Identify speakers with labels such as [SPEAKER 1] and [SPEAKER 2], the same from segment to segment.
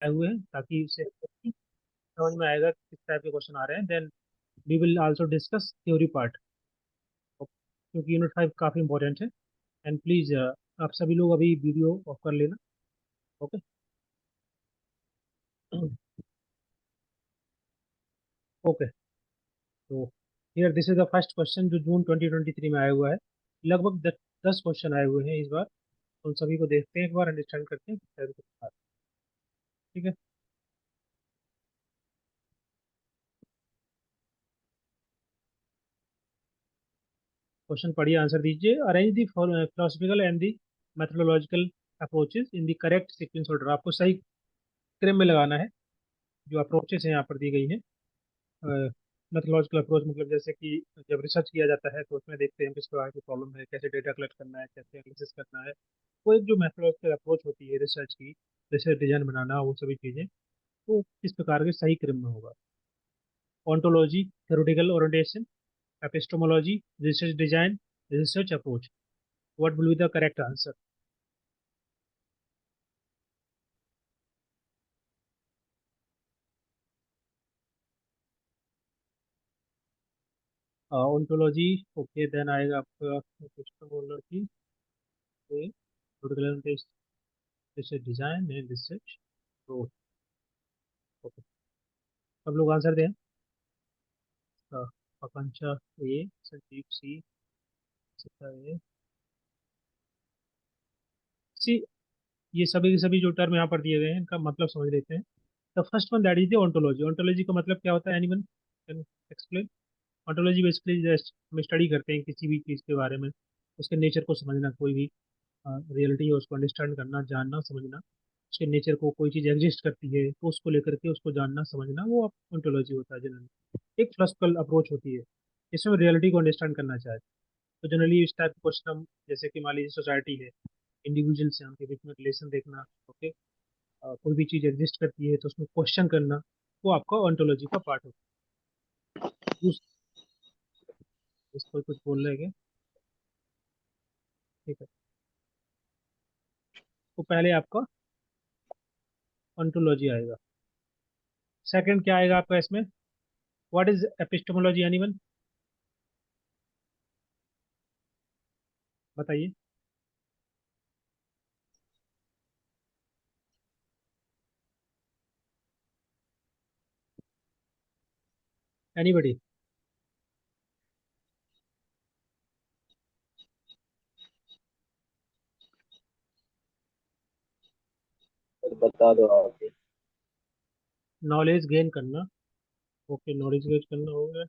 [SPEAKER 1] आए हुए हैं ताकि उससे समझ में आएगा कि किस टाइप के क्वेश्चन आ रहे हैं। Then we will also discuss theory part, क्योंकि यूनिट 5 काफ़ी इंपॉर्टेंट है। एंड प्लीज़ आप सभी लोग अभी वीडियो ऑफ कर लेना। ओके। ओके। तो here this is the first question जो जून 2023 में आया हुआ है। लगभग 10 क्वेश्चन आए हुए हैं इस बार। तो उन सभी को देखते हैं, एक बार अंडरस्टैंड करते हैं फिर कुछ बात। ठीक है। क्वेश्चन पढ़िए, आंसर दीजिए। Arrange the philosophical and the methodological approaches in the correct sequence order. आपको सही क्रम में लगाना है। जो अप्रोचेस हैं यहाँ पर दी गई हैं। मेथोडोलॉजिकल अप्रोच मतलब जैसे कि जब रिसर्च किया जाता है तो उसमें देखते हैं किस प्रकार की प्रॉब्लम है, कैसे डेटा कलेक्ट करना है, कैसे एनालिसिस करना है। वो एक जो मेथोडोलॉजिकल अप्रोच होती है रिसर्च की, रिसर्च डिजाइन बनाना, वो सभी चीज़ें तो किस प्रकार के सही क्रम में होगा। Ontology, theoretical orientation, epistemology, research design, research approach. What will be the correct answer? Ontology. Okay, then आएगा आपका epistemology, theoretical orientation, research design and research approach. Okay, सब लोग आंसर दें। आकांक्षा ए, संदीप सी, सीता ए, सी। ये सभी के सभी जो टर्म यहाँ पर दिए गए हैं इनका मतलब समझ लेते हैं। The first one that is the ontology. Ontology का मतलब क्या होता है? Anyone can explain? Ontology basically just हम स्टडी करते हैं किसी भी चीज़ के बारे में, उसके नेचर को समझना, कोई भी रियलिटी है उसको अंडरस्टैंड करना, जानना, समझना। उसके नेचर को, कोई चीज़ एग्जिस्ट करती है तो उसको लेकर के उसको जानना, समझना, वो ओंटोलॉजी होता है जनरली। एक फिलोसफिकल अप्रोच होती है जिसमें रियलिटी को अंडरस्टैंड करना चाहे। तो जनरली इस टाइप के क्वेश्चन हम, जैसे कि मान लीजिए सोसाइटी है, इंडिविजुअल से उनके बीच में रिलेशन देखना। ओके। कोई भी चीज़ एग्जिस्ट करती है तो उसमें क्वेश्चन करना, वो आपका ऑन्टोलॉजी का पार्ट होता है। कोई कुछ बोल रहे हैं क्या? ठीक है। तो पहले आपका ऑन्टोलॉजी आएगा। सेकंड क्या आएगा आपका इसमें? What is epistemology? एनीवन बताइए। एनीबडी?
[SPEAKER 2] बता दो आप ही।
[SPEAKER 1] नॉलेज गेन करना। ओके, नॉलेज गेन करना हो गया।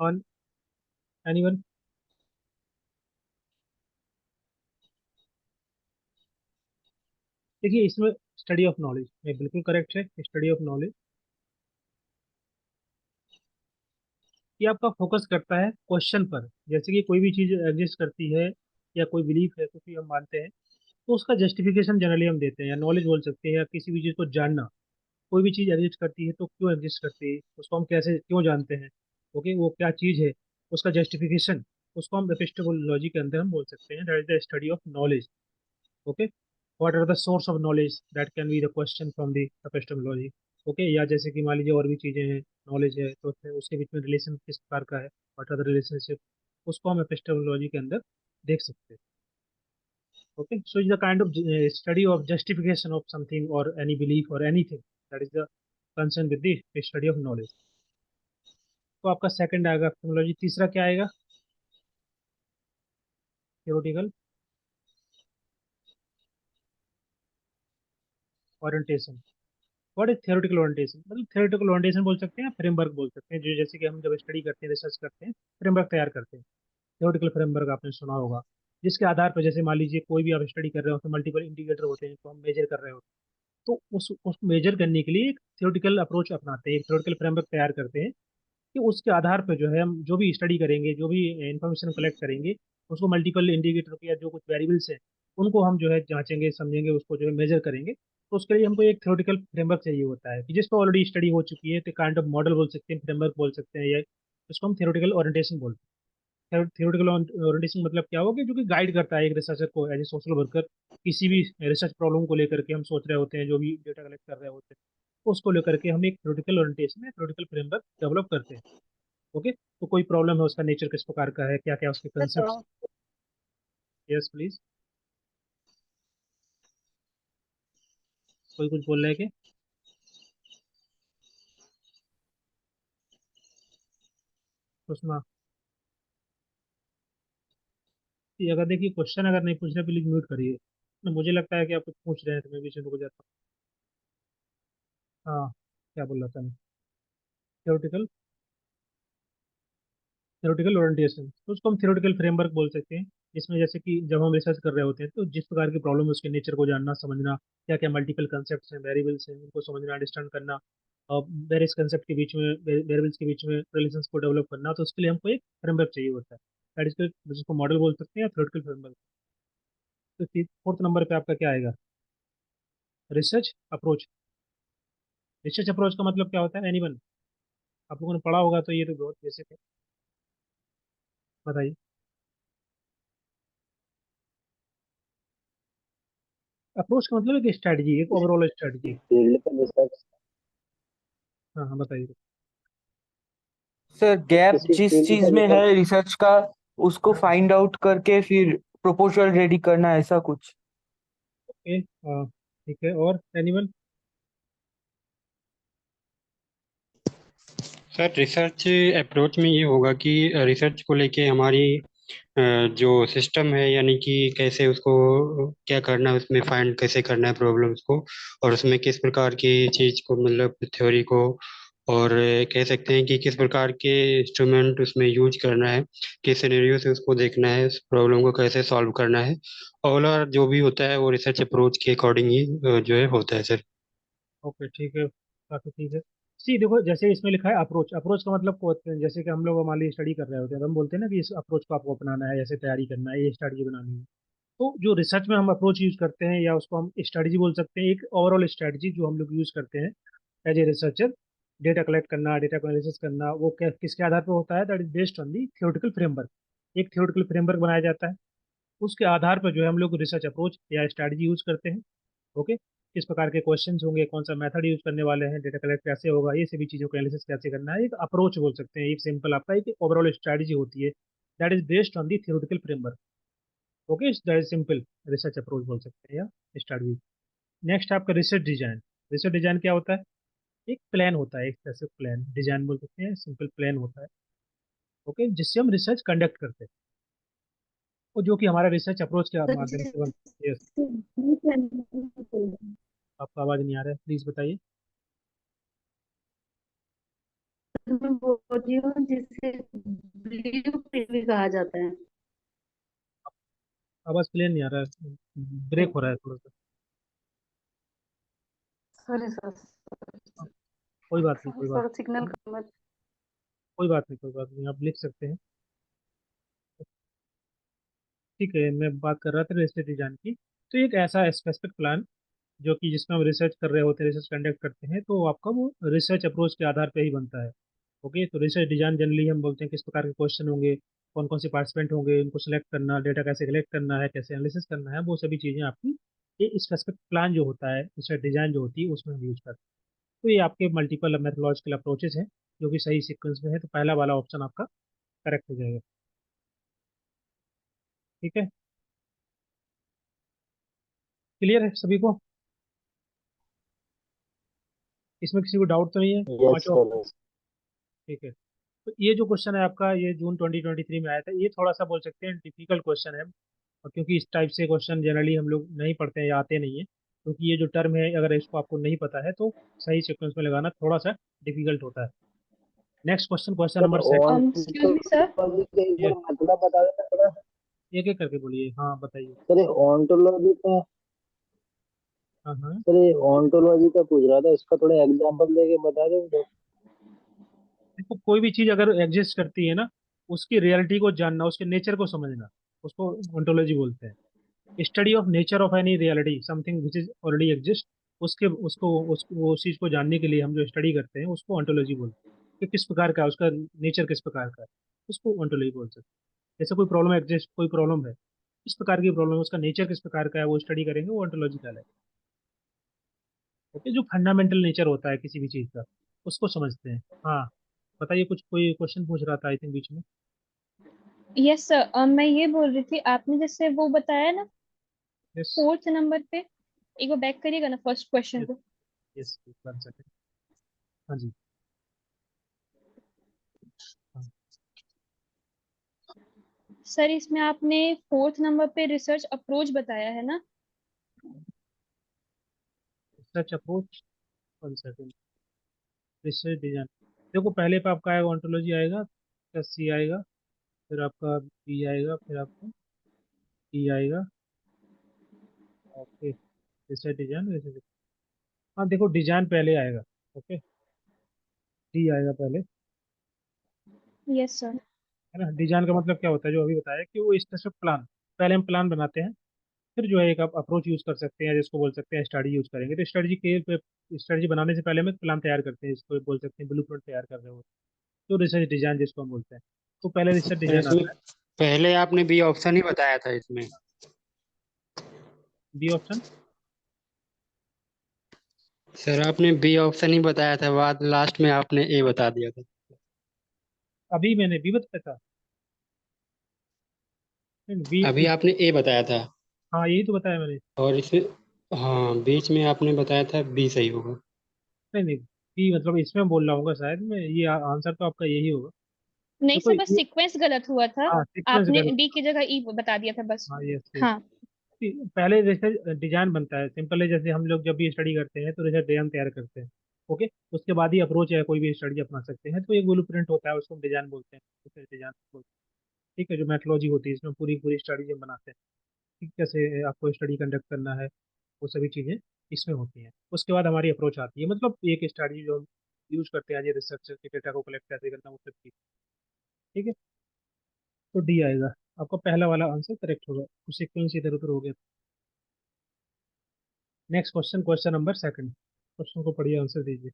[SPEAKER 1] On anyone? देखिए इसमें स्टडी ऑफ नॉलेज, ये बिल्कुल करेक्ट है। स्टडी ऑफ नॉलेज ये आपका फोकस करता है क्वेश्चन पर। जैसे कि कोई भी चीज़ एग्जिस्ट करती है या कोई बिलीफ है, कुछ भी हम मानते हैं, तो उसका जस्टिफिकेशन जनरली हम देते हैं, या नॉलेज बोल सकते हैं, या किसी भी चीज़ को जानना। कोई भी चीज़ एग्जिस्ट करती है तो क्यों एग्जिस्ट करती है, उसको हम कैसे क्यों जानते हैं, ओके, वो क्या चीज़ है, उसका जस्टिफिकेशन, उसको हम एपिस्टेमोलॉजी के अंदर हम बोल सकते हैं, that is the study of knowledge. Okay. What are the source of knowledge, that can be the question from the epistemology. Okay. या जैसे कि मान लीजिए और भी चीज़ें हैं, नॉलेज है तो उसके बीच में रिलेशन किस प्रकार का है, व्हाट आर द रिलेशनशिप, उसको हम एपिस्टेमोलॉजी के अंदर देख सकते हैं। Okay, so it's the kind of study of justification of something or any belief or anything, that is the concern with the study of knowledge। तो आपका सेकंड आएगा एपिस्टेमोलॉजी। तीसरा क्या आएगा? Theoretical orientation. What is theoretical orientation? मतलब theoretical orientation बोल सकते हैं, फ्रेमवर्क बोल सकते हैं, जो जैसे कि हम जब स्टडी करते हैं, रिसर्च करते हैं, फ्रेमवर्क तैयार करते हैं। थ्योरेटिकल फ्रेमवर्क आपने सुना होगा, जिसके आधार पर, जैसे मान लीजिए कोई भी आप स्टडी कर रहे हो तो मल्टीपल इंडिकेटर होते हैं तो हम मेजर कर रहे होते हैं, तो उसको मेजर करने के लिए एक थ्योरेटिकल अप्रोच अपनाते हैं, एक थ्योरेटिकल फ्रेमवर्क तैयार करते हैं कि उसके आधार पर जो है हम जो भी स्टडी करेंगे, जो भी इंफॉर्मेशन कलेक्ट करेंगे, उसको मल्टीपल इंडिकेटर या जो कुछ वेरिएबल्स हैं उनको हम जो है जांचेंगे, समझेंगे, उसको जो है मेजर करेंगे। तो उसके लिए हमको एक थ्योरेटिकल फ्रेमवर्क चाहिए होता है कि जिसको ऑलरेडी स्टडी हो चुकी है, तो काइंड ऑफ मॉडल बोल सकते हैं, फ्रेमवर्क बोल सकते हैं, या इसको हम थ्योरेटिकल ओरिएंटेशन बोलते हैं। थियोरेटिकल ओरिएंटेशन मतलब क्या होगा कि जो कि गाइड करता है एक रिसर्चर को एज ए सोशल वर्कर, किसी भी रिसर्च प्रॉब्लम को लेकर के हम सोच रहे होते हैं, जो भी डेटा कलेक्ट कर रहे होते हैं, उसको लेकर के हम एक थ्योरेटिकल ओरिएंटेशन है, थ्योरेटिकल फ्रेमवर्क डेवलप करते हैं। ओके, तो कोई प्रॉब्लम है, उसका नेचर किस प्रकार का है, क्या क्या उसके कंसेप्ट। यस प्लीज, कोई कुछ बोल रहे हैं कि उसमें कि अगर देखिए क्वेश्चन अगर नहीं पूछ रहे प्लीज म्यूट करिए ना, मुझे लगता है कि आप कुछ पूछ रहे हैं तो मैं बीच में रुक जाता हूँ। हाँ, क्या बोल रहा था मैं, थ्योरेटिकल थ्योरेटिकल ओरिएंटेशन, तो उसको हम थ्योरेटिकल फ्रेमवर्क बोल सकते हैं। इसमें जैसे कि जब हम रिसर्च कर रहे होते हैं तो जिस प्रकार की प्रॉब्लम है उसके नेचर को जानना समझना, क्या क्या मल्टीपल कंसेप्ट हैं, वेरिएबल्स हैं, उनको समझना अंडरस्टैंड करना, और वेरियस कंसेप्ट के बीच में, वेरिएबल्स के बीच में रिलेशंस को डेवलप करना, तो उसके लिए हमको एक फ्रेमवर्क चाहिए होता है। दैट इज, जिसको मॉडल बोल सकते हैं या थ्योरेटिकल फ्रेमवर्क। तो फोर्थ नंबर पे आपका क्या आएगा, रिसर्च अप्रोच। रिसर्च अप्रोच का मतलब क्या होता है, एनीवन, आप लोगों ने पढ़ा होगा तो ये तो बहुत बेसिक है, बताइए। अप्रोच का मतलब एक स्ट्रेटजी, एक ओवरऑल स्ट्रेटजी।
[SPEAKER 2] फील्ड पे रिसर्च,
[SPEAKER 1] हाँ हाँ बताइए।
[SPEAKER 3] सर गैप
[SPEAKER 2] किसी
[SPEAKER 3] जिस
[SPEAKER 2] फील्ड
[SPEAKER 3] चीज
[SPEAKER 2] पे
[SPEAKER 3] में है
[SPEAKER 2] रिसर्च।
[SPEAKER 3] रिसर्च का उसको फाइंड आउट करके फिर प्रपोजल रेडी करना, ऐसा कुछ।
[SPEAKER 1] ओके, ठीक है, और एनिमल।
[SPEAKER 4] सर रिसर्च अप्रोच में ये होगा कि रिसर्च को लेके हमारी जो सिस्टम है, यानी कि कैसे उसको क्या करना है, उसमें फाइंड कैसे करना है प्रॉब्लम्स को, और उसमें किस प्रकार की चीज को, मतलब थ्योरी को, और कह सकते हैं कि किस प्रकार के इंस्ट्रूमेंट उसमें यूज करना है, किस सिनेरियो से उसको देखना है, उस प्रॉब्लम को कैसे सॉल्व करना है, और जो भी होता है वो रिसर्च अप्रोच के अकॉर्डिंग ही जो है होता है सर।
[SPEAKER 1] ओके ठीक है, काफी ठीक है। सी देखो, जैसे इसमें लिखा है अप्रोच, अप्रोच का मतलब को जैसे कि हम लोग हमारे लिए स्टडी कर रहे होते हैं तो हम बोलते हैं ना कि इस अप्रोच को आपको अपनाना है, ऐसे तैयारी करना है, ये स्ट्रेटजी बनानी है। तो जो रिसर्च में हम अप्रोच यूज करते हैं या उसको हम स्ट्रेटजी बोल सकते हैं, एक ओवरऑल स्ट्रेटजी जो हम लोग यूज करते हैं as a researcher, data collect करना, डेटा को एनालिसिस करना, वो किसके आधार पर होता है, that is based on the theoretical framework. एक थ्योरेटिकल फ्रेमवर्क बनाया जाता है, उसके आधार पर जो है हम लोग रिसर्च अप्रोच या स्ट्रेटजी यूज करते हैं। ओके, किस प्रकार के क्वेश्चंस होंगे, कौन सा मेथड यूज करने वाले हैं, डेटा कलेक्ट कैसे होगा, ये सभी चीज़ों का एनालिसिस कैसे करना है, एक अप्रोच बोल सकते हैं। एक सिंपल आपका एक ओवरऑल स्ट्रेटजी होती है, that is based on the theoretical framework. Okay, that is simple research approach बोल सकते हैं या स्ट्रेटजी। नेक्स्ट आपका रिसर्च डिजाइन। रिसर्च डिजाइन क्या होता है, एक प्लान होता है, एक स्पेसिफिक प्लान, डिजाइन बोल सकते हैं, सिंपल प्लान होता है। ओके, जिससे हम रिसर्च कंडक्ट करते हैं और जो कि हमारा रिसर्च अप्रोच के
[SPEAKER 5] तो
[SPEAKER 1] माध्यम से बन। Yes,
[SPEAKER 5] जिससे deep analysis होगा।
[SPEAKER 1] आपका आवाज़ नहीं आ रहा है, प्लीज़ बताइए।
[SPEAKER 5] तो मैं बोल रही हूँ जिसे ब्लू प्रिंट भी कहा जाता है।
[SPEAKER 1] आवाज़ क्लियर नहीं आ रहा है, ब्रेक हो रहा है थोड़ा सा।
[SPEAKER 5] सॉरी सर,
[SPEAKER 1] हाँ, कोई बात नहीं, कोई बात
[SPEAKER 5] थोड़ा सिग्नल
[SPEAKER 1] नहीं,
[SPEAKER 5] कम है।
[SPEAKER 1] कोई बात नहीं, कोई बात नहीं, आप लिख सकते हैं। ठीक है, मैं बात कर रहा था रिसर्च डिजाइन की। तो एक ऐसा स्पेसिफिक प्लान जो कि जिसमें हम रिसर्च कर रहे होते हैं, रिसर्च कंडक्ट करते हैं, तो आपका वो रिसर्च अप्रोच के आधार पर ही बनता है। ओके, तो रिसर्च डिजाइन जनरली हम बोलते हैं किस प्रकार के क्वेश्चन होंगे, कौन कौन से पार्टिसिपेंट होंगे, उनको सेलेक्ट करना, डेटा कैसे कलेक्ट करना है, कैसे एनालिसिस करना है, वो सभी चीज़ें आपकी ये स्पेसिफिक प्लान जो होता है, रिसर्च डिजाइन जो होती है, उसमें हम यूज करते हैं। तो ये आपके मल्टीपल मेथोलॉजिकल अप्रोचेस हैं जो कि सही सीक्वेंस में है, तो पहला वाला ऑप्शन आपका करेक्ट हो जाएगा। ठीक है, क्लियर है सभी को, इसमें किसी को डाउट तो नहीं है,
[SPEAKER 2] यस
[SPEAKER 1] पांचों
[SPEAKER 2] सर।
[SPEAKER 1] ऑप्शन। ठीक है, तो ये जो क्वेश्चन है आपका, ये जून 2023 में आया था, ये थोड़ा सा बोल सकते हैं डिफिकल्ट क्वेश्चन है, और क्योंकि इस टाइप से क्वेश्चन जनरली हम लोग नहीं पढ़ते हैं या आते नहीं है, क्योंकि ये जो टर्म है अगर इसको आपको नहीं पता है तो सही सीक्वेंस में लगाना थोड़ा सा डिफिकल्ट होता है। Next question, question
[SPEAKER 2] sir
[SPEAKER 1] number 7।
[SPEAKER 5] Excuse me sir,
[SPEAKER 2] ontology के एक
[SPEAKER 1] ये
[SPEAKER 2] बार मतलब बता देना थोड़ा।
[SPEAKER 1] एक एक करके बोलिए, हाँ बताइए।
[SPEAKER 2] सर ये ऑन्टोलॉजी का,
[SPEAKER 1] हाँ हाँ,
[SPEAKER 2] सर ये ऑन्टोलॉजी का पूछ रहा था, इसका थोड़ा एग्जांपल देके बता दें।
[SPEAKER 1] देखो कोई भी चीज अगर एग्जिस्ट करती है ना, उसकी रियलिटी को जानना, उसके नेचर को समझना, उसको ओंटोलॉजी बोलते हैं। Study of nature of any reality, something which is already exist, उसके उसको उस चीज को जानने के लिए हम जो स्टडी करते हैं उसको ओंटोलॉजी बोलते हैं, कि किस प्रकार का है, उसका नेचर किस प्रकार का है, उसको ओंटोलॉजी बोल सकते हैं। जैसे कोई प्रॉब्लम एग्जिस्ट, कोई प्रॉब्लम है, किस प्रकार की प्रॉब्लम है, उसका नेचर किस प्रकार का है, वो स्टडी करेंगे, वो ऑन्टोलॉजी कहलाएगा। ओके, जो फंडामेंटल नेचर होता है किसी भी चीज़ का, उसको समझते हैं। हाँ, बताइए, कुछ कोई क्वेश्चन पूछ रहा था आई थिंक बीच में।
[SPEAKER 6] यस सर, मैं ये बोल रही थी, आपने जैसे वो बताया ना
[SPEAKER 1] यस।
[SPEAKER 6] 4th नंबर पे, एक बार बैक करिएगा ना फर्स्ट क्वेश्चन
[SPEAKER 1] यस।
[SPEAKER 6] को।
[SPEAKER 1] Yes, 1 second. हाँ जी। हाँ,
[SPEAKER 6] सर इसमें आपने 4th नंबर पे रिसर्च अप्रोच बताया है ना?
[SPEAKER 1] Research approach. 1 second. Research design. देखो, पहले पे आपका आएगा ऑन्टोलॉजी आएगा, फिर सी आएगा, फिर आपका बी आएगा, फिर आपका ई आएगा। Okay, research design, research. हाँ देखो, डिजाइन पहले आएगा। ओके, डी आएगा पहले,
[SPEAKER 6] यस सर।
[SPEAKER 1] है ना। डिजाइन का मतलब क्या होता है, जो अभी बताया कि वो स्पेसिफिक प्लान, पहले हम प्लान बनाते हैं, फिर जो है एक आप अप्रोच यूज कर सकते हैं, जिसको बोल सकते हैं स्ट्रेटजी यूज करेंगे। तो स्ट्रेटजी बनाने से पहले हम एक प्लान तैयार करते हैं, जिसको बोल सकते हैं ब्लूप्रिंट तैयार कर रहे हो। तो रिसर्च डिजाइन जिसको हम बोलते हैं, तो पहले रिसर्च
[SPEAKER 4] सर
[SPEAKER 1] डिजाइन
[SPEAKER 4] इसमें
[SPEAKER 1] आता है।
[SPEAKER 4] पहले आपने बी ऑप्शन ही बताया था इसमें।
[SPEAKER 1] B option.
[SPEAKER 4] सर आपने बी ऑप्शन ही बताया था, बाद लास्ट में आपने ए बता दिया था।
[SPEAKER 1] अभी मैंने बी बताया था। बी।
[SPEAKER 4] अभी आपने ए बताया था,
[SPEAKER 1] हाँ, यही तो बताया मैंने।
[SPEAKER 4] और इसमें हाँ बीच में आपने बताया था बी सही होगा।
[SPEAKER 1] नहीं नहीं, बी मतलब इसमें बोल रहा हूँ शायद मैं, ये आंसर तो आपका यही होगा।
[SPEAKER 6] नहीं
[SPEAKER 1] देखो
[SPEAKER 6] सर, बस
[SPEAKER 1] ये।
[SPEAKER 6] सीक्वेंस गलत हुआ था।
[SPEAKER 1] हाँ, सीक्वेंस
[SPEAKER 6] आपने
[SPEAKER 1] गलत।
[SPEAKER 6] डी की जगह ई बता दिया था बस।
[SPEAKER 1] हाँ, यस यस।
[SPEAKER 6] हाँ।
[SPEAKER 1] पहले रिसर्च डिजाइन बनता है, सिंपल है। जैसे हम लोग जब भी स्टडी करते हैं तो रिसर्च डिजाइन तैयार करते हैं। ओके, उसके बाद ही अप्रोच है, कोई भी स्टडी अपना सकते हैं। तो एक ब्लूप्रिंट होता है, उसको हम डिजाइन बोलते हैं, रिसर्च डिजाइन बोलते हैं। ठीक है, जो मेथोलॉजी होती है, इसमें पूरी पूरी स्टडी हम बनाते हैं। ठीक, कैसे आपको स्टडी कंडक्ट करना है, वो सभी चीज़ें इसमें होती हैं। उसके बाद हमारी अप्रोच आती है, मतलब एक स्टडी जो हम यूज करते हैं, ये रिसर्च के डेटा को कलेक्ट कैसे करना, वो सब चीज़। ठीक है, तो डी आएगा। आपका पहला वाला आंसर करेक्ट होगा, कुछ सीक्वेंस इधर उधर हो गया। Next question, question number second. Question को पढ़िए, आंसर दीजिए।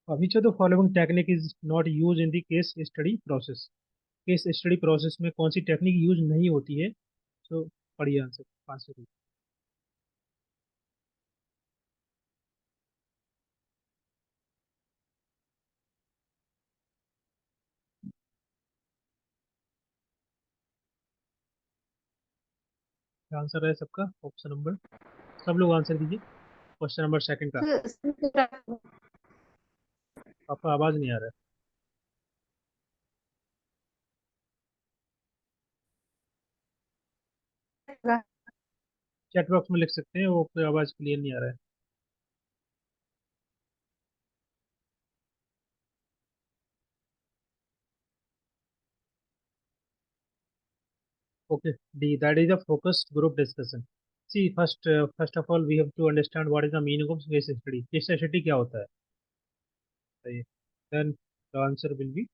[SPEAKER 1] which of the following technique is not used in the case study process? Case study process में कौन सी टेक्निक यूज नहीं होती है? तो पढ़िए आंसर, आंसर दीजिए। क्या आंसर है सबका? ऑप्शन नंबर, सब लोग आंसर दीजिए, क्वेश्चन नंबर सेकंड का। आपका आवाज नहीं आ रहा है। चैट बॉक्स में लिख सकते हैं, वो कोई आवाज क्लियर नहीं आ रहा है। Okay, D, that is a focused group discussion. See first of all we have to understand what is the meaning of case study. Case study क्या होता है, बताइए। Then the answer will be.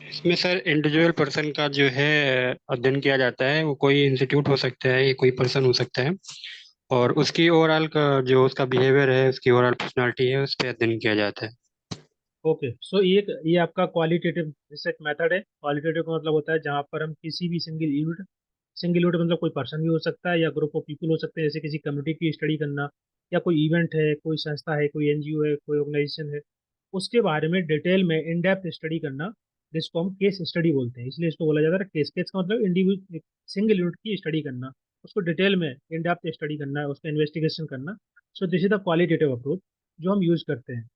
[SPEAKER 4] इसमें sir individual person का जो है अध्ययन किया जाता है, वो कोई इंस्टीट्यूट हो सकता है या कोई पर्सन हो सकता है, और उसकी ओवरऑल का जो उसका बिहेवियर है, उसकी ओवरऑल पर्सनालिटी है, उस पर अध्ययन किया जाता है।
[SPEAKER 1] ओके, सो ये आपका क्वालिटेटिव रिसर्च मेथड है। क्वालिटेटिव का मतलब होता है जहाँ पर हम किसी भी सिंगल यूनिट मतलब कोई पर्सन भी हो सकता है या ग्रुप ऑफ पीपल हो सकते हैं, जैसे किसी कम्युनिटी की स्टडी करना, या कोई इवेंट है, कोई संस्था है, कोई एनजीओ है, कोई ऑर्गेनाइजेशन है, उसके बारे में डिटेल में इन डेप्थ स्टडी करना, जिसको हम केस स्टडी बोलते हैं। इसलिए इसको बोला जाता है केस। केस का मतलब इंडिविजुअल, सिंगल यूनिट की स्टडी करना, उसको डिटेल में इन डेप्थ स्टडी करना, उसका इन्वेस्टिगेशन करना। So this is the qualitative approach जो हम यूज करते हैं।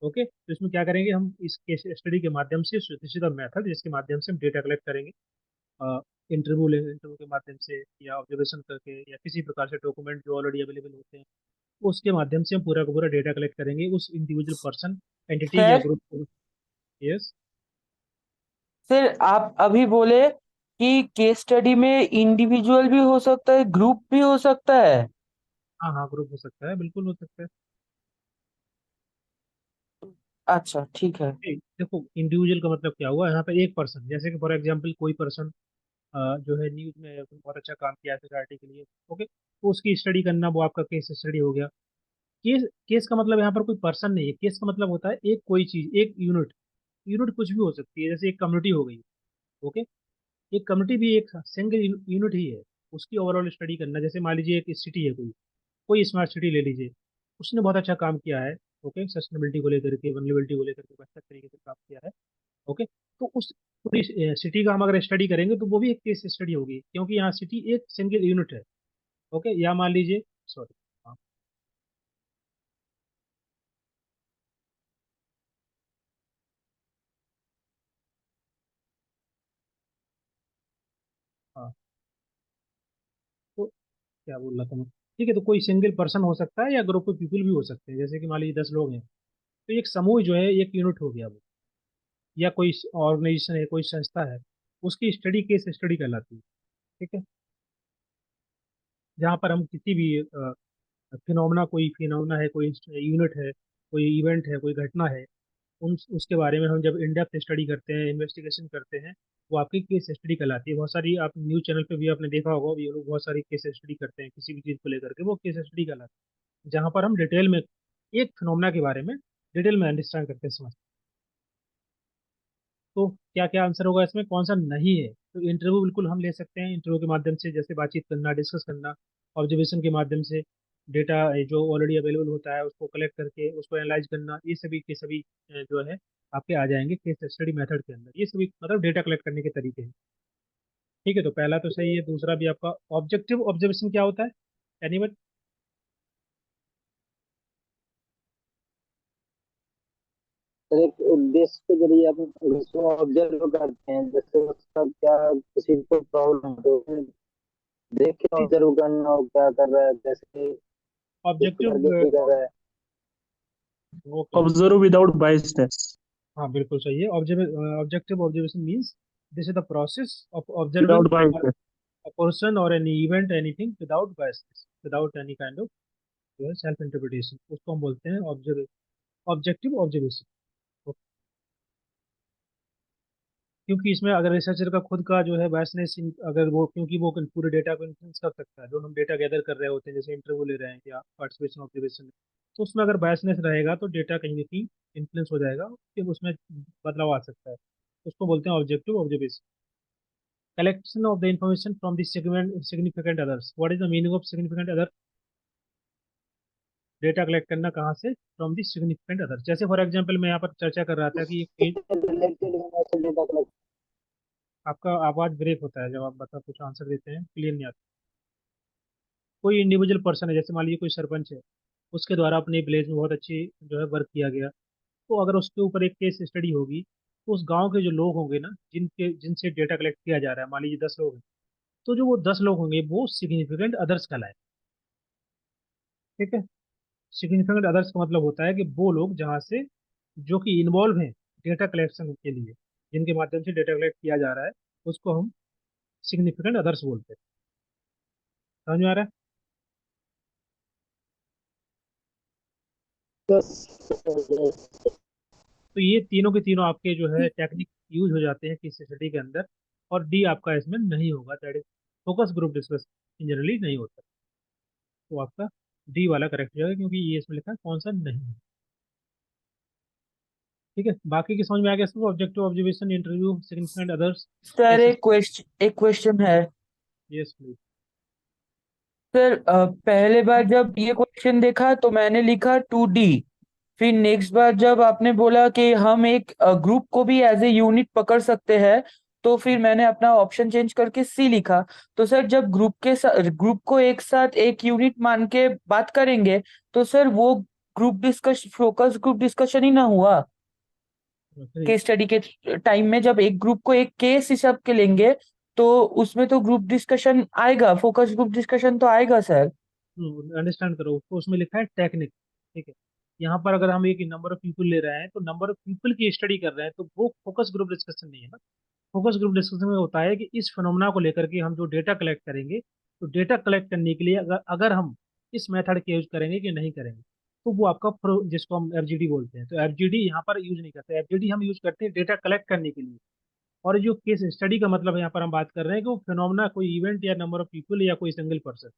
[SPEAKER 1] ओके, तो इसमें क्या करेंगे हम, इस केस स्टडी के माध्यम से, दिस इज द मेथड जिसके माध्यम से हम डेटा कलेक्ट करेंगे। इंटरव्यू लेंगे, इंटरव्यू के माध्यम से या ऑब्जर्वेशन करके या किसी प्रकार से डॉक्यूमेंट जो ऑलरेडी अवेलेबल होते हैं, उसके माध्यम से हम पूरा का पूरा डेटा कलेक्ट करेंगे उस इंडिविजुअल पर्सन, एंटिटी या
[SPEAKER 3] सर
[SPEAKER 1] ग्रुप को। यस।
[SPEAKER 3] सर आप अभी बोले कि केस स्टडी में इंडिविजुअल भी हो सकता है, ग्रुप भी हो सकता है।
[SPEAKER 1] हाँ हाँ, ग्रुप हो सकता है, बिल्कुल हो सकता है।
[SPEAKER 3] अच्छा ठीक है।
[SPEAKER 1] देखो, इंडिविजुअल का मतलब क्या हुआ, यहाँ पे एक पर्सन, जैसे कि फॉर एग्जांपल कोई पर्सन जो है न्यूज में बहुत अच्छा काम किया है सोसाइटी के लिए। ओके, तो उसकी स्टडी करना, वो आपका केस स्टडी हो गया। केस केस का मतलब यहाँ पर कोई पर्सन नहीं है। केस का मतलब होता है एक कोई चीज, एक यूनिट, यूनिट कुछ भी हो सकती है, जैसे एक कम्युनिटी हो गई। ओके, एक कम्युनिटी भी एक सिंगल यूनिट ही है। उसकी ओवरऑल स्टडी करना, जैसे मान लीजिए एक सिटी है, कोई कोई स्मार्ट सिटी ले लीजिए, उसने बहुत अच्छा काम किया है। ओके, सस्टेनेबिलिटी को लेकर के, वनरेबिलिटी को लेकर के बहुत अच्छा तरीके से काम किया है। ओके, तो उस पूरी सिटी का हम अगर स्टडी करेंगे तो वो भी एक केस स्टडी होगी, क्योंकि यहाँ सिटी एक सिंगल यूनिट है। ओके, या मान लीजिए, सॉरी, हाँ हाँ, तो क्या बोल रहा था मैं? ठीक है, तो कोई सिंगल पर्सन हो सकता है या ग्रुप ऑफ पीपल भी हो सकते हैं, जैसे कि मान लीजिए 10 लोग हैं, तो एक समूह जो है एक यूनिट हो गया वो। या कोई ऑर्गेनाइजेशन है, कोई संस्था है, उसकी स्टडी केस स्टडी कहलाती है। ठीक है, जहाँ पर हम किसी भी फिनोमेना, कोई फिनोमेना है, कोई यूनिट है, कोई इवेंट है, कोई घटना है, उन उसके बारे में हम जब इन डेप्थ स्टडी करते हैं, इन्वेस्टिगेशन करते हैं, वो आपकी केस स्टडी कहलाती है। बहुत सारी आप न्यूज़ चैनल पे भी आपने देखा होगा, ये लोग बहुत सारी केस स्टडी करते हैं किसी भी चीज़ को लेकर के, वो केस स्टडी कहलाती है, जहाँ पर हम डिटेल में एक फिनोमेना के बारे में डिटेल में अंडरस्टैंड करते हैं, समझ। तो क्या क्या आंसर होगा इसमें, कौन सा नहीं है? तो इंटरव्यू बिल्कुल हम ले सकते हैं, इंटरव्यू के माध्यम से जैसे बातचीत करना, डिस्कस करना, ऑब्जर्वेशन के माध्यम से डेटा जो ऑलरेडी अवेलेबल होता है उसको कलेक्ट करके उसको एनालाइज करना, ये सभी के सभी जो है आपके आ जाएंगे केस स्टडी मेथड के अंदर। ये सभी मतलब डेटा कलेक्ट करने के तरीके हैं। ठीक है, तो पहला तो सही है, दूसरा भी आपका ऑब्जेक्टिव ऑब्जर्वेशन क्या होता है? एनीवन?
[SPEAKER 2] सर एक उद्देश्य के जरिए आप उसको ऑब्जर्व करते हैं, जैसे उसका क्या, किसी को प्रॉब्लम हो तो उसे देख के ऑब्जर्व करना हो क्या कर रहा है, जैसे किस
[SPEAKER 1] ऑब्जेक्टिव,
[SPEAKER 2] टारगेट पे कर रहा है।
[SPEAKER 1] Okay,
[SPEAKER 7] Observe without biasness.
[SPEAKER 1] हाँ बिल्कुल सही है। Objective observation means this is the process of observing
[SPEAKER 7] Without biasness.
[SPEAKER 1] a person or any event, anything without bias, without any kind of जो है सेल्फ इंटरप्रिटेशन, उसको हम बोलते हैं ऑब्जेक्टिव ऑब्जर्वेशन। क्योंकि इसमें अगर रिसर्चर का खुद का जो है बायसनेस, अगर वो, क्योंकि वो पूरे डेटा को इन्फ्लुएंस कर सकता है, जो हम डेटा गैदर कर रहे होते हैं, जैसे इंटरव्यू ले रहे हैं या पार्टिसिपेशन ऑब्जर्वेशन, तो उसमें अगर बायसनेस रहेगा तो डेटा कहीं ना कहीं इन्फ्लुएंस हो जाएगा, फिर उसमें बदलाव आ सकता है। उसको बोलते हैं objective observation. Collection of the information from the significant others. What is the meaning of significant other? Data collect करना कहाँ से? From the significant other. जैसे फॉर एग्जांपल मैं यहाँ पर चर्चा कर रहा था कि एक
[SPEAKER 2] रिलेटेड होने से डेटा कलेक्ट।
[SPEAKER 1] आपका आवाज ब्रेक होता है जब आप बता कुछ आंसर देते हैं, क्लियर नहीं आता। कोई इंडिविजुअल पर्सन है, जैसे मान लीजिए कोई सरपंच है, उसके द्वारा अपने विलेज में बहुत अच्छी जो है वर्क किया गया, तो अगर उसके ऊपर एक केस स्टडी होगी, तो उस गांव के जो लोग होंगे ना, जिनसे डेटा कलेक्ट किया जा रहा है, मान लीजिए 10 लोग हैं, तो जो वो 10 लोग होंगे वो सिग्निफिकेंट अदर्स कहलाए। ठीक है, सिग्निफिकेंट अदर्स का मतलब होता है कि वो लोग जहाँ से जो कि इन्वॉल्व हैं डेटा कलेक्शन के लिए, जिनके माध्यम से डेटा कलेक्ट किया जा रहा है, उसको हम सिग्निफिकेंट अदर्स बोलते हैं। समझ में आ रहा है? तो ये तीनों के तीनों आपके जो है टेक्निक यूज हो जाते हैं किस स्टडी के अंदर। और डी आपका इसमें नहीं होगा, that is focus group discuss generally नहीं होता। तो आपका डी वाला करेक्ट हो जाएगा, क्योंकि ये इसमें लिखा है कौन सा नहीं है। ठीक है, बाकी की समझ में आ गया सबको? Objective observation, interview, significant others,
[SPEAKER 3] sir
[SPEAKER 1] case.
[SPEAKER 3] एक क्वेश्चन है।
[SPEAKER 1] Yes please.
[SPEAKER 3] सर पहले बार जब ये क्वेश्चन देखा तो मैंने लिखा 2D। फिर नेक्स्ट बार जब आपने बोला कि हम एक ग्रुप को भी एज ए यूनिट पकड़ सकते हैं, तो फिर मैंने अपना ऑप्शन चेंज करके सी लिखा। तो सर जब ग्रुप को एक साथ एक यूनिट मान के बात करेंगे, तो सर वो फोकस ग्रुप डिस्कशन ही ना हुआ। केस स्टडी के टाइम में जब एक ग्रुप को एक केस हिसाब के लेंगे, तो उसमें तो ग्रुप डिस्कशन आएगा, फोकस ग्रुप डिस्कशन तो आएगा सर।
[SPEAKER 1] अंडरस्टैंड करो उसको, उसमें लिखा है टेक्निक। ठीक है, यहाँ पर अगर हम एक नंबर ऑफ पीपल ले रहे हैं तो नंबर ऑफ पीपल की स्टडी कर रहे हैं, तो वो फोकस ग्रुप डिस्कशन नहीं है ना। फोकस ग्रुप डिस्कशन में होता है कि इस फिनोमेना को लेकर के हम जो डेटा कलेक्ट करेंगे, तो डेटा कलेक्ट करने के लिए अगर हम इस मेथड के यूज करेंगे कि नहीं करेंगे, तो वो आपका जिसको हम एफजीडी बोलते हैं, तो एफजीडी यहाँ पर यूज नहीं करते। एफजीडी हम यूज करते हैं डेटा कलेक्ट करने के लिए। और जो केस स्टडी का मतलब है, यहाँ पर हम बात कर रहे हैं कि वो फिनोमेना, कोई इवेंट या नंबर ऑफ पीपल या कोई सिंगल पर्सन,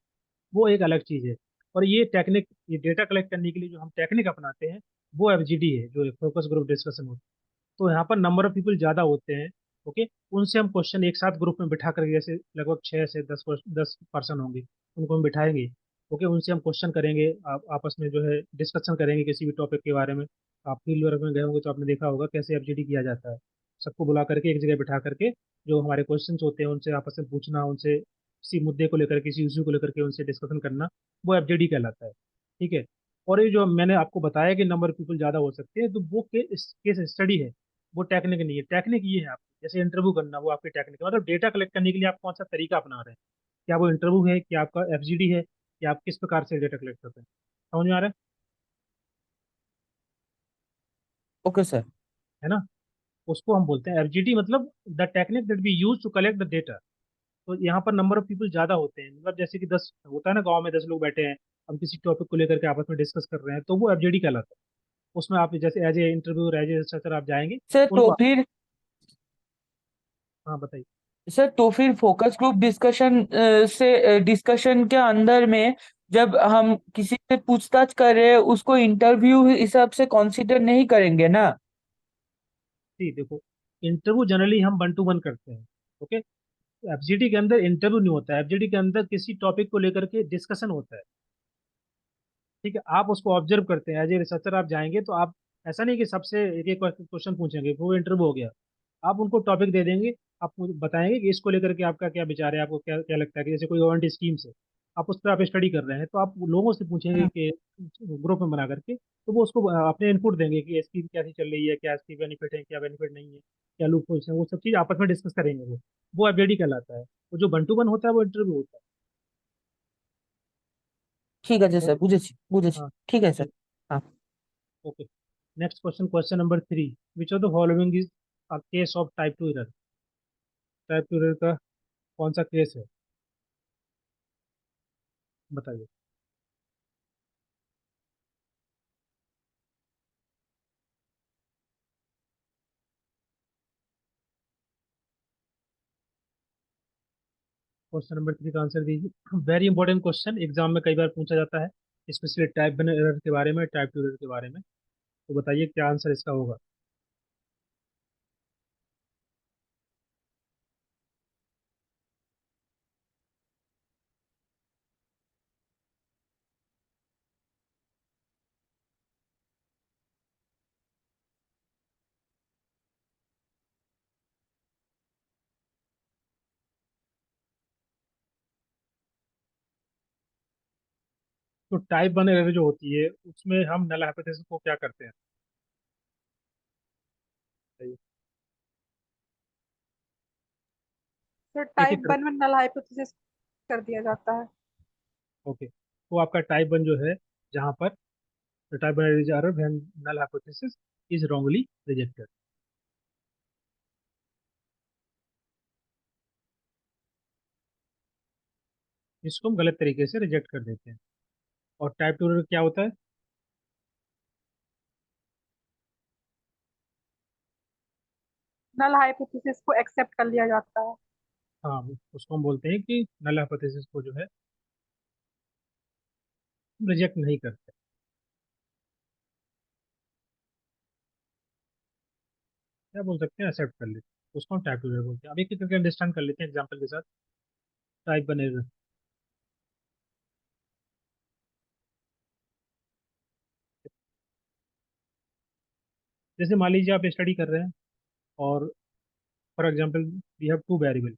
[SPEAKER 1] वो एक अलग चीज है। और ये टेक्निक, ये डेटा कलेक्ट करने के लिए जो हम टेक्निक अपनाते हैं, वो एफजीडी है, जो फोकस ग्रुप डिस्कशन होता है। तो यहाँ पर नंबर ऑफ पीपल ज़्यादा होते हैं, ओके, उनसे हम क्वेश्चन एक साथ ग्रुप में बिठा करके, जैसे लगभग 6 से 10 पर्सन होंगे, उनको हम बिठाएंगे, ओके, उनसे हम क्वेश्चन करेंगे, आपस में जो है डिस्कशन करेंगे किसी भी टॉपिक के बारे में। आप फील्ड वर्क में गए होंगे तो आपने देखा होगा कैसे एफजीडी किया जाता है। सबको बुला करके एक जगह बिठा करके जो हमारे क्वेश्चंस होते हैं उनसे आपस में पूछना, उनसे किसी मुद्दे को लेकर, किसी इश्यू को लेकर के उनसे डिस्कशन करना, वो एफजीडी कहलाता है। ठीक है। और ये जो मैंने आपको बताया कि नंबर ऑफ पीपल ज़्यादा हो सकते हैं, तो वो केस स्टडी है, वो टेक्निक नहीं है। टेक्निक ये है, आप जैसे इंटरव्यू करना, वो आपकी टेक्निक है, मतलब डेटा कलेक्ट करने के लिए आप कौन सा तरीका अपना रहे हैं। क्या वो इंटरव्यू है, क्या आपका एफजीडी है, कि आप किस प्रकार से डेटा कलेक्ट करते हैं। समझ में आ रहा
[SPEAKER 3] ओके सर।
[SPEAKER 1] है ना। उसको हम बोलते हैं एफजीडी, मतलब the technique that be use to collect the data. तो यहाँ पर नंबर ऑफ पीपल ज्यादा होते हैं, मतलब जैसे कि 10 होता है ना, गांव में 10 लोग बैठे हैं, हम किसी टॉपिक को लेकर के आपस में डिस्कस कर रहे हैं, तो वो एफजीडी कहलाता है। उसमें आप जैसे as a interview, as a researcher आप जाएंगे
[SPEAKER 3] सर तो
[SPEAKER 1] उनको।
[SPEAKER 3] फिर
[SPEAKER 1] हाँ बताइए।
[SPEAKER 3] फोकस ग्रुप डिस्कशन से डिस्कशन के अंदर में जब हम किसी से पूछताछ कर रहे हैं उसको इंटरव्यू हिसाब से कंसीडर नहीं करेंगे ना?
[SPEAKER 1] जी देखो, इंटरव्यू जनरली हम 1 to 1 करते हैं, ओके। एफजीडी के अंदर इंटरव्यू नहीं होता है, एफजीडी के अंदर किसी टॉपिक को लेकर के डिस्कशन होता है। ठीक है, आप उसको ऑब्जर्व करते हैं, एज ए रिसर्चर आप जाएंगे तो आप, ऐसा नहीं कि सबसे एक एक क्वेश्चन पूछेंगे, वो इंटरव्यू हो गया। आप उनको टॉपिक दे देंगे, आप मुझे बताएंगे कि इसको लेकर के आपका क्या विचार है, आपको क्या क्या लगता है कि जैसे कोई गवर्नमेंट स्कीम है, आप उस पर आप स्टडी कर रहे हैं, तो आप लोगों से पूछेंगे कि ग्रुप में बना करके, तो वो उसको अपने इनपुट देंगे कि स्कीम कैसी चल रही है, क्या इसकी बेनिफिट है, क्या बेनिफिट नहीं है, क्या लूप होल्स है, वो सब चीज़ आपस में डिस्कस करेंगे। वो एफजेडी कहलाता है। वो जो 1 to 1 होता है वो इंटरव्यू होता
[SPEAKER 3] ঠিক আছে
[SPEAKER 1] है।
[SPEAKER 3] স্যার, বুঝেছি বুঝেছি।
[SPEAKER 1] हाँ।
[SPEAKER 3] ঠিক আছে স্যার। हाँ।
[SPEAKER 1] Okay. Next question, question number 3, which of the following is a case of type 2 error. Type 2 error का कौन सा केस है, बताइए। क्वेश्चन नंबर 3 का आंसर दीजिए। वेरी इंपॉर्टेंट क्वेश्चन, एग्जाम में कई बार पूछा जाता है, स्पेशली टाइप 1 एरर के बारे में, टाइप 2 एरर के बारे में। तो बताइए क्या आंसर इसका होगा। तो टाइप 1 एरर जो होती है उसमें हम नल हाइपोथेसिस को क्या करते हैं, बताइए।
[SPEAKER 8] तो
[SPEAKER 1] एक
[SPEAKER 8] टाइप
[SPEAKER 1] एक
[SPEAKER 8] वन में नल हाइपोथेसिस कर दिया जाता है।
[SPEAKER 1] ओके, तो आपका टाइप 1 जो है, जहाँ पर type 1 error when null hypothesis is wrongly rejected, इसको हम गलत तरीके से रिजेक्ट कर देते हैं। और टाइप 2 एरर क्या होता है।
[SPEAKER 8] नल हाइपोथेसिस को एक्सेप्ट कर लिया जाता है।
[SPEAKER 1] हाँ, उसको हम बोलते हैं कि नल हाइपोथेसिस को जो है रिजेक्ट नहीं करते, क्या बोल सकते हैं, एक्सेप्ट कर लेते हैं, उसको हम टाइप 2 एरर बोलते हैं। अब एक एक करके अंडरस्टैंड कर लेते हैं एग्जांपल के साथ। टाइप 1 एरर, जैसे मान लीजिए आप स्टडी कर रहे हैं, और for example we have 2 variable.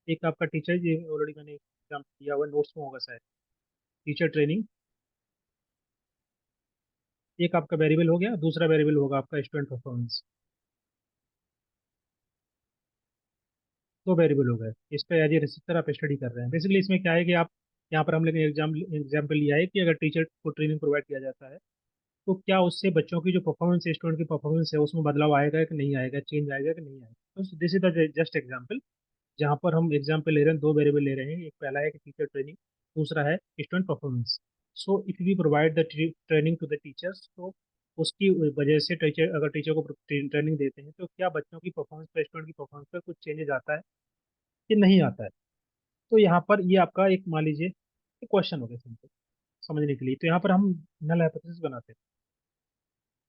[SPEAKER 1] एक आपका टीचर, ये ऑलरेडी मैंने एग्जाम्पल दिया हुआ नोट्स में होगा शायद, टीचर ट्रेनिंग, एक आपका वेरिएबल हो गया, दूसरा वेरिएबल होगा आपका स्टूडेंट परफॉर्मेंस। 2 वेरिएबल हो गए, इस पे एज ए रिसर्चर आप स्टडी कर रहे हैं। बेसिकली इसमें क्या है कि आप, यहाँ पर हम लोग ने एग्जाम्पल लिया है कि अगर टीचर को ट्रेनिंग प्रोवाइड किया जाता है, तो क्या उससे बच्चों की जो परफॉर्मेंस है, स्टूडेंट की परफॉर्मेंस है, उसमें बदलाव आएगा कि नहीं आएगा, चेंज आएगा कि नहीं आएगा। तो this is the just example, जहाँ पर हम एग्जाम्पल ले रहे हैं, 2 वेरिएबल ले रहे हैं। एक पहला है कि टीचर ट्रेनिंग, दूसरा है student performance. So if we provide the training to the teachers, तो उसकी वजह से टीचर, अगर टीचर को ट्रेनिंग देते हैं, तो क्या बच्चों की परफॉर्मेंस पर, स्टूडेंट की परफॉर्मेंस पर कुछ चेंजेस आता है कि नहीं आता है। तो यहाँ पर ये आपका एक, मान लीजिए, क्वेश्चन हो गया सिंपल समझने के लिए। तो यहाँ पर हम नल हाइपोथेसिस बनाते हैं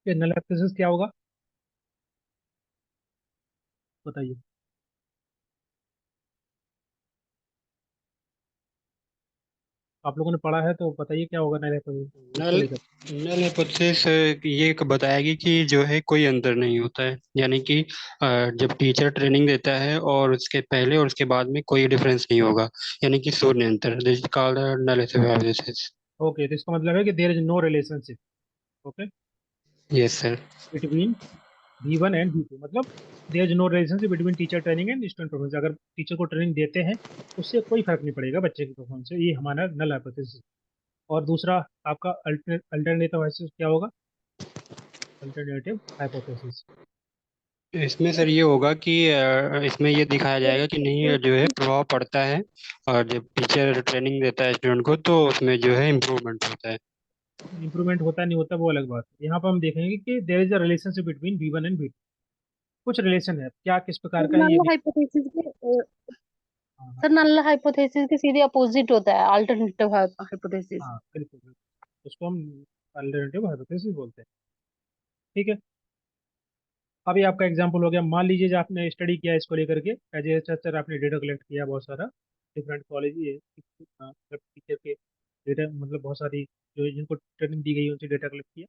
[SPEAKER 1] कि नल हाइपोथेसिस क्या होगा। बताइए। आप लोगों ने पढ़ा है तो बताइए क्या होगा नल हाइपोथेसिस इसको
[SPEAKER 4] नल
[SPEAKER 1] लेकर।
[SPEAKER 4] नल हाइपोथेसिस ये बताएगी कि जो है कोई अंतर नहीं होता है, यानी कि जब टीचर ट्रेनिंग देता है और उसके पहले और उसके बाद में कोई डिफरेंस नहीं होगा, यानी कि शून्य अंतर। This is called null hypothesis.
[SPEAKER 1] Okay, तो इसका मतलब है कि there is no relationship, okay,
[SPEAKER 4] yes sir.
[SPEAKER 1] Between V1 and V2, मतलब there is no relationship between teacher training and student performance. अगर टीचर को ट्रेनिंग देते हैं उससे कोई फर्क नहीं पड़ेगा बच्चे की परफॉर्मेंस से, ये हमारा नल हाइपोथेसिस। और दूसरा आपका अल्टरनेटिव हाइपोथेसिस क्या होगा? Alternative hypothesis.
[SPEAKER 4] इसमें सर ये होगा कि इसमें ये दिखाया जाएगा कि नहीं जो है प्रभाव पड़ता है, और जब टीचर ट्रेनिंग देता है स्टूडेंट को तो उसमें जो है इम्प्रूवमेंट होता है।
[SPEAKER 1] इंप्रूवमेंट होता नहीं होता वो अलग बात है। यहाँ पर हम देखेंगे कि there is a relationship between V1 and V2। कुछ रिलेशन है, क्या किस प्रकार
[SPEAKER 5] सर
[SPEAKER 1] का है ये
[SPEAKER 5] नल
[SPEAKER 1] भी।
[SPEAKER 5] हाइपोथेसिस के
[SPEAKER 1] हाँ हाँ
[SPEAKER 5] सर नल हाइपोथेसिस के सीधे अपोजिट होता है अल्टरनेटिव हाइपोथेसिस।
[SPEAKER 1] हाँ, बिल्कुल बिल्कुल। उसको हम अल्टरनेटिव हाइपोथेसिस बोलते हैं। ठीक है। अभी आपका एग्जांपल हो गया, मान लीजिए जो आपने स्टडी किया इसको लेकर के एज ए टीचर, आपने डेटा कलेक्ट किया बहुत सारा डिफरेंट कॉलेज मतलब टीचर के डेटा, मतलब बहुत सारी जो जिनको ट्रेनिंग दी गई उनसे डेटा कलेक्ट किया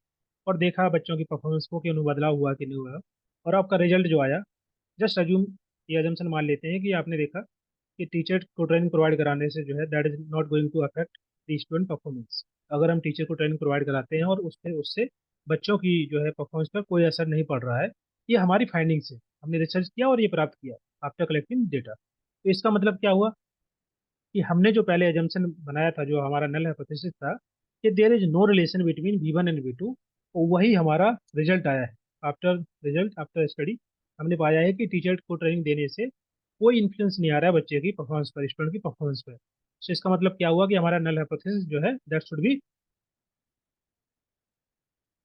[SPEAKER 1] और देखा बच्चों की परफॉर्मेंस को कि उन्हें बदलाव हुआ कि नहीं हुआ। और आपका रिजल्ट जो आया, जस्ट अज्यूम, ये अजम्पशन मान लेते हैं कि आपने देखा कि टीचर को ट्रेनिंग प्रोवाइड कराने से जो है that is not going to affect the student performance. अगर हम टीचर को ट्रेनिंग प्रोवाइड कराते हैं और उससे उससे बच्चों की जो है परफॉर्मेंस पर कोई असर नहीं पड़ रहा है, ये हमारी फाइंडिंग्स है, हमने रिसर्च किया और ये प्राप्त किया आफ्टर कलेक्टिंग डेटा। तो इसका मतलब क्या हुआ कि हमने जो पहले एजम्पशन बनाया था, जो हमारा नल हाइपोथेसिस था कि there is no relation between V1 and V2, वही हमारा रिजल्ट आया है। आफ्टर रिजल्ट आफ्टर स्टडी हमने पाया है कि टीचर को ट्रेनिंग देने से कोई इन्फ्लुएंस नहीं आ रहा है बच्चे की परफॉर्मेंस पर, स्टूडेंट की परफॉर्मेंस पर। तो इसका मतलब क्या हुआ कि हमारा नल हाइपोथेसिस जो है दैट शुड बी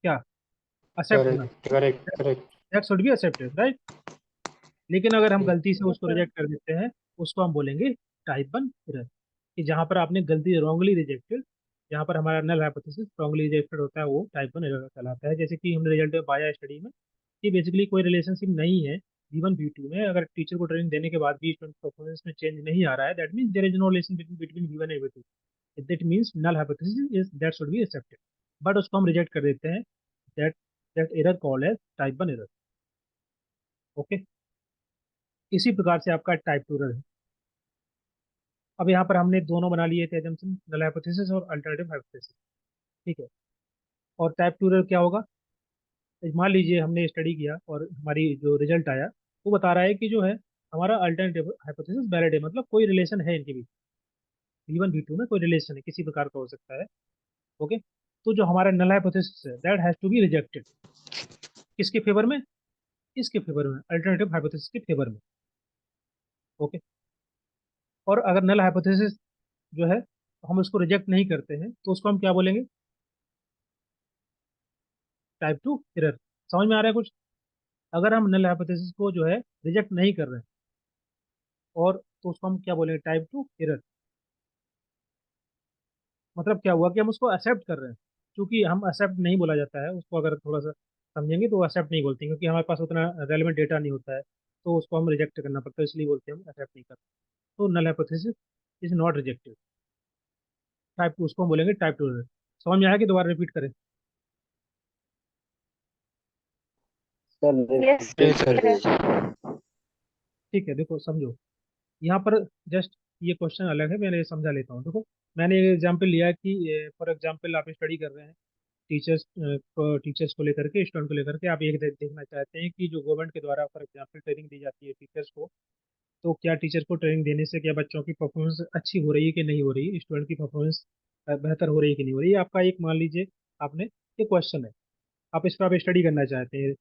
[SPEAKER 1] क्या, एक्सेप्ट होना,
[SPEAKER 4] correct correct correct.
[SPEAKER 1] That should be accepted, right. लेकिन अगर हम गलती से
[SPEAKER 5] यस
[SPEAKER 1] उसको
[SPEAKER 5] सर।
[SPEAKER 1] रिजेक्ट कर देते हैं, उसको हम बोलेंगे टाइप 1 एरर, कि जहां पर आपने गलती रॉन्गली रिजेक्टेड, जहां पर हमारा नल हाइपोथेसिस रॉन्गली रिजेक्टेड होता है वो टाइप 1 एरर कहलाता है। जैसे कि हमने रिजल्ट में पाया स्टडी में कि बेसिकली कोई रिलेशनशिप नहीं है V1 V2 में। अगर टीचर को ट्रेनिंग देने के बाद भी स्टूडेंट परफॉर्मेंस में चेंज नहीं आ रहा है, that means there is no relation between V1 and V2, that means null hypothesis is that should be accepted. But उसको हम रिजेक्ट कर देते हैं, that that error called as type 1 error. Okay, इसी प्रकार से आपका टाइप 2 एरर है। अब यहाँ पर हमने दोनों बना लिए थे एजम्पशन, नल हाइपोथेसिस और अल्टरनेटिव हाइपोथेसिस। ठीक है। और टाइप 2 एरर क्या होगा? मान लीजिए हमने स्टडी किया और हमारी जो रिजल्ट आया वो बता रहा है कि जो है हमारा अल्टरनेटिव हाइपोथेसिस वैलिड है, मतलब कोई रिलेशन है इनके बीच, V1 V2 में कोई रिलेशन है किसी प्रकार का हो सकता है। ओके, तो जो हमारा नल हाइपोथेसिस है that has to be rejected, किसके फेवर में? इसके फेवर में, अल्टरनेटिव हाइपोथेसिस के फेवर में। ओके, और अगर नल हाइपोथेसिस जो है हम उसको रिजेक्ट नहीं करते हैं तो उसको हम क्या बोलेंगे? Type 2 error. समझ में आ रहा है कुछ? अगर हम नल हाइपोथेसिस को जो है रिजेक्ट नहीं कर रहे हैं और तो उसको हम क्या बोलेंगे? Type 2 error. मतलब क्या हुआ कि हम उसको एक्सेप्ट कर रहे हैं, क्योंकि हम एक्सेप्ट नहीं बोला जाता है उसको, अगर थोड़ा सा समझेंगे तो एक्सेप्ट नहीं बोलते हैं, क्योंकि हमारे पास उतना रेलिवेंट डेटा नहीं होता है, तो उसको हम रिजेक्ट करना पड़ता है, इसलिए बोलते हैं हम एक्सेप्ट नहीं करते। तो null hypothesis is not rejected. Type 2 उसको हम बोलेंगे टाइप 2 एरर। समझ में आया कि दोबारा रिपीट करें?
[SPEAKER 2] सर
[SPEAKER 5] यस
[SPEAKER 4] ये
[SPEAKER 2] रिपीट
[SPEAKER 4] सर।
[SPEAKER 2] करिए।
[SPEAKER 1] ठीक है, देखो समझो, यहाँ पर जस्ट ये क्वेश्चन अलग है, मैंने ये समझा लेता हूँ। देखो, मैंने एक एग्जाम्पल लिया कि फॉर एग्जाम्पल आप स्टडी कर रहे हैं टीचर्स को लेकर के, स्टूडेंट को लेकर के, आप देखना चाहते हैं कि जो गवर्नमेंट के द्वारा फॉर एग्जाम्पल ट्रेनिंग दी जाती है टीचर्स को, तो क्या टीचर को ट्रेनिंग देने से क्या बच्चों की परफॉर्मेंस अच्छी हो रही है कि नहीं हो रही है, स्टूडेंट की परफॉर्मेंस बेहतर हो रही है कि नहीं हो रही है। आपका एक मान लीजिए आपने, ये क्वेश्चन है, आप इस पर आप स्टडी करना चाहते हैं।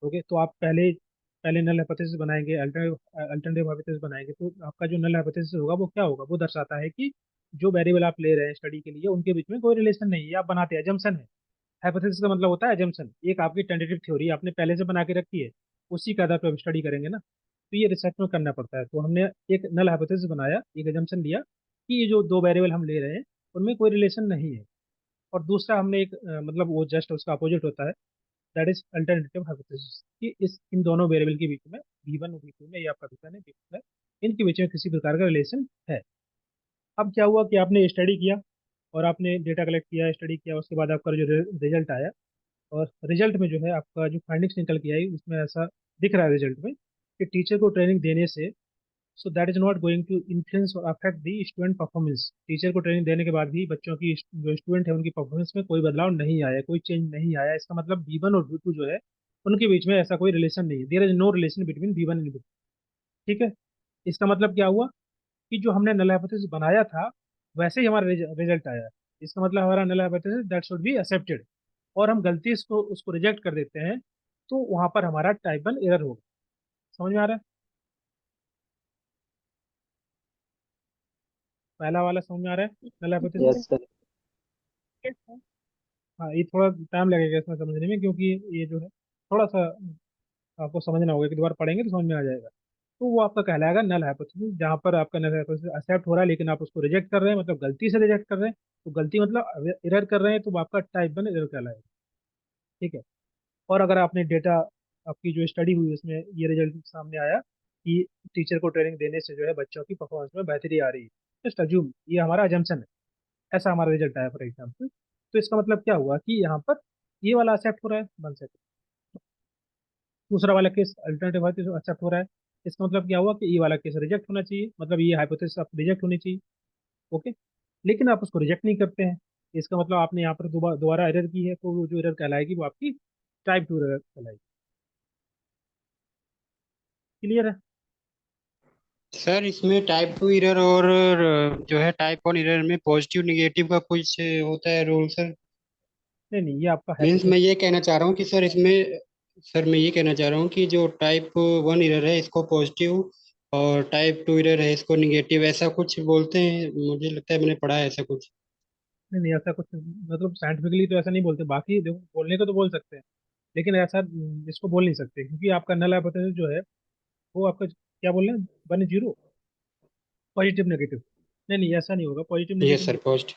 [SPEAKER 1] ओके, तो आप पहले पहले नल हाइपोथेसिस बनाएंगे, अल्टरनेटिव हाइपोथेसिस बनाएंगे। तो आपका जो नल हाइपोथेसिस होगा वो क्या होगा? वो दर्शाता है कि जो वेरिएबल आप ले रहे हैं स्टडी के लिए उनके बीच में कोई रिलेशन नहीं है, आप बनाते हैं, एजम्पशन है। हाइपोथेसिस का मतलब होता है एजम्पशन, एक आपकी टेंटेटिव थ्योरी आपने पहले से बना के रखी है, उसी के आधार पर स्टडी करेंगे ना, तो ये रिसर्च में करना पड़ता है। तो हमने एक नल हाइपोथेसिस बनाया, एक एजम्पशन लिया कि ये जो दो वेरिएबल हम ले रहे हैं उनमें कोई रिलेशन नहीं है। और दूसरा हमने एक मतलब वो जस्ट उसका अपोजिट होता है, दैट इज अल्टरनेटिव हाइपोथेसिस कि इस इन दोनों वेरिएबल के बीच में V1 और V2 में, ये आपका V1 है V2 है, इनके बीच में किसी प्रकार का रिलेशन है। अब क्या हुआ कि आपने स्टडी किया और आपने डेटा कलेक्ट किया, स्टडी किया, उसके बाद आपका जो रिजल्ट आया, और रिजल्ट में जो है आपका जो फाइंडिंग्स निकल के आई उसमें ऐसा दिख रहा है रिजल्ट में कि टीचर को ट्रेनिंग देने से, so that is not going to influence और affect the student performance. Teacher को ट्रेनिंग देने के बाद भी बच्चों की, जो स्टूडेंट है, उनकी परफॉर्मेंस में कोई बदलाव नहीं आया, कोई चेंज नहीं आया। इसका मतलब V1 और V2 जो है उनके बीच में ऐसा कोई रिलेशन नहीं है, there is no relation between V1 and V2। ठीक है, इसका मतलब क्या हुआ कि जो हमने नल हाइपोथेसिस बनाया था वैसे ही हमारा रिजल्ट आया। इसका मतलब हमारा null hypothesis that should be accepted, और हम गलती इसको उसको रिजेक्ट कर देते हैं, तो वहां पर हमारा टाइप 1 एरर होगा। समझ में आ रहा है? पहला वाला समझ में आ रहा है, null hypothesis?
[SPEAKER 2] Yes sir.
[SPEAKER 8] Yes sir.
[SPEAKER 1] हाँ, ये थोड़ा टाइम लगेगा इसमें समझने में, क्योंकि ये जो है थोड़ा सा आपको समझना होगा कि दोबारा पढ़ेंगे तो समझ में आ जाएगा। तो वो आपका कहलाएगा नल हाइपोथेसिस, जहाँ पर आपका नल हाइपोथेसिस एक्सेप्ट हो रहा है लेकिन आप उसको रिजेक्ट कर रहे हैं, मतलब गलती से रिजेक्ट कर रहे हैं। तो गलती मतलब एरर कर रहे हैं, तो वो आपका टाइप 1 एरर कहलाएगा। ठीक है, और अगर आपने डेटा, आपकी जो स्टडी हुई उसमें ये रिजल्ट सामने आया कि टीचर को ट्रेनिंग देने से जो है बच्चों की परफॉर्मेंस में बेहतरी आ रही है, जस्ट अज्यूम, ये हमारा अजम्पशन है, ऐसा हमारा रिजल्ट आया फॉर एग्जाम्पल, तो इसका मतलब क्या हुआ कि यहाँ पर ये वाला एक्सेप्ट हो रहा है, 1 सेकंड, दूसरा वाला केस अल्टरनेटिव है तो एक्सेप्ट हो रहा है। इसका मतलब क्या हुआ कि ये वाला केस रिजेक्ट होना चाहिए, मतलब ये हाइपोथेसिस आप रिजेक्ट होनी चाहिए। ओके, लेकिन आप उसको रिजेक्ट नहीं करते हैं, इसका मतलब आपने यहाँ पर दोबारा दोबारा एरर की है, तो वो जो एरर कहलाएगी वो आपकी टाइप 2 एरर कहलाएगी। क्लियर है?
[SPEAKER 4] सर इसमें टाइप टू एरर और जो है टाइप वन एरर में पॉजिटिव निगेटिव का कुछ होता है रूल सर?
[SPEAKER 1] नहीं नहीं, ये आपका
[SPEAKER 4] मीन्स मैं
[SPEAKER 1] हाइपोथेसिस।
[SPEAKER 4] ये कहना चाह रहा हूँ कि सर इसमें, सर मैं ये कहना चाह रहा हूँ कि जो टाइप वन एरर है इसको पॉजिटिव और टाइप टू एरर है इसको निगेटिव, ऐसा कुछ बोलते हैं, मुझे लगता है मैंने पढ़ा है ऐसा कुछ।
[SPEAKER 1] नहीं नहीं, ऐसा कुछ मतलब साइंटिफिकली तो ऐसा नहीं बोलते, बाकी देखो बोलने को तो बोल सकते हैं, लेकिन ऐसा इसको बोल नहीं सकते, क्योंकि आपका नल हाइपोथेसिस जो है वो आपका क्या बोल रहे हैं, 1 0 पॉजिटिव नेगेटिव। नहीं नहीं, ऐसा नहीं होगा पॉजिटिव
[SPEAKER 4] यस
[SPEAKER 1] नेगेटिव
[SPEAKER 4] सर,
[SPEAKER 1] में।
[SPEAKER 4] पॉजिटिव।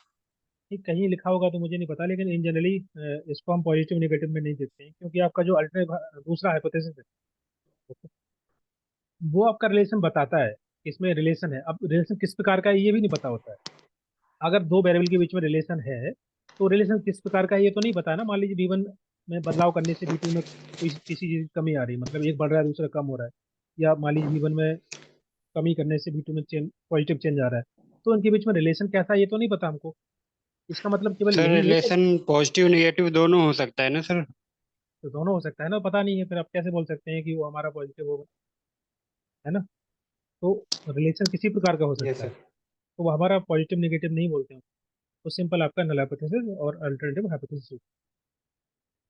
[SPEAKER 1] ये कहीं लिखा होगा तो मुझे नहीं पता, लेकिन इन जनरली इसको हम पॉजिटिव नेगेटिव में नहीं देखते हैं, क्योंकि आपका जो अल्टरनेट दूसरा हाइपोथेसिस है वो आपका रिलेशन बताता है, इसमें रिलेशन है। अब रिलेशन किस प्रकार का है ये भी नहीं पता होता है। अगर दो वेरिएबल के बीच में रिलेशन है तो रिलेशन किस प्रकार का है ये तो नहीं पता है ना। मान लीजिए V1 में बदलाव करने से V2 में कोई किसी चीज की कमी आ रही है, मतलब एक बढ़ रहा है दूसरा कम हो रहा है, या मान लीजिए V1 में कमी करने से V2 में चेंज, पॉजिटिव चेंज आ रहा है, तो इनके बीच में रिलेशन कैसा है ये तो नहीं पता हमको। इसका मतलब केवल
[SPEAKER 4] सर
[SPEAKER 1] यही है कि
[SPEAKER 4] रिलेशन पॉजिटिव निगेटिव दोनों हो सकता है ना सर?
[SPEAKER 1] तो दोनों हो सकता है ना, पता नहीं है, फिर आप कैसे बोल सकते हैं कि वो हमारा पॉजिटिव होगा, है ना? तो रिलेशन किसी प्रकार का हो
[SPEAKER 4] यस
[SPEAKER 1] सकता है,
[SPEAKER 4] सर।
[SPEAKER 1] तो वो हमारा पॉजिटिव निगेटिव नहीं बोलते हैं, तो सिंपल आपका नल हाइपोथेसिस और अल्टरनेटिव हाइपोथेसिस।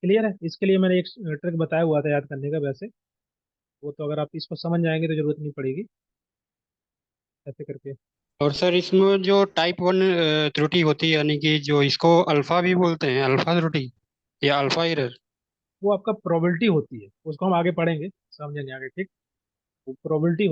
[SPEAKER 1] क्लियर है? इसके लिए मैंने एक ट्रिक बताया हुआ था याद करने का, वैसे वो तो अगर आप इसको समझ जाएंगे तो जरूरत नहीं पड़ेगी, ऐसे करके।
[SPEAKER 4] और सर इसमें जो टाइप वन त्रुटि होती है, यानी कि जो इसको अल्फा भी बोलते हैं, अल्फा त्रुटि या अल्फा एरर?
[SPEAKER 1] वो आपका प्रोबेबिलिटी होती है, उसको हम आगे पढ़ेंगे, समझेंगे आगे, ठीक। वो प्रोबेबिलिटी